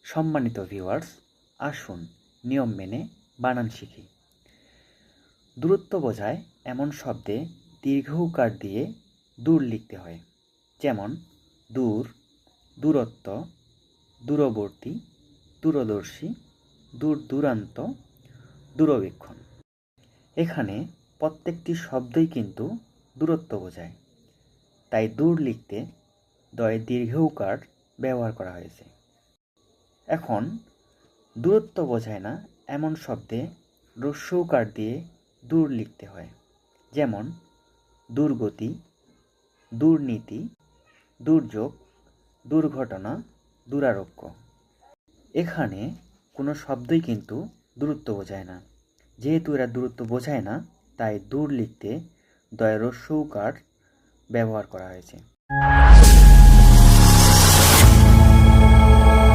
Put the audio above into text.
সম্মানিত ভিউয়ার্স, আসুন নিয়ম মেনে বানান শিখি। দূরত্ব বোঝায় এমন শব্দে দীর্ঘ উকার দিয়ে দূর লিখতে হয়, যেমন দূর, দূরত্ব, দূরবর্তী, দূরদর্শী, দূর দূরান্ত, দূরবীক্ষণ। এখানে প্রত্যেকটি শব্দই কিন্তু দূরত্ব বোঝায়, তাই দূর লিখতে দয়ে দীর্ঘ উকার ব্যবহার করা হয়েছে। এখন দূরত্ব বোঝায় না এমন শব্দে হ্রস্ব উকার দিয়ে দূর লিখতে হয়, যেমন দুর্গতি, দুর্নীতি, দুর্যোগ, দুর্ঘটনা, দুরারোগ্য। এখানে কোনো শব্দই কিন্তু দূরত্ব বোঝায় না। যেহেতু এরা দূরত্ব বোঝায় না, তাই দূর লিখতে দয়ে হ্রস্ব উকার ব্যবহার করা হয়েছে।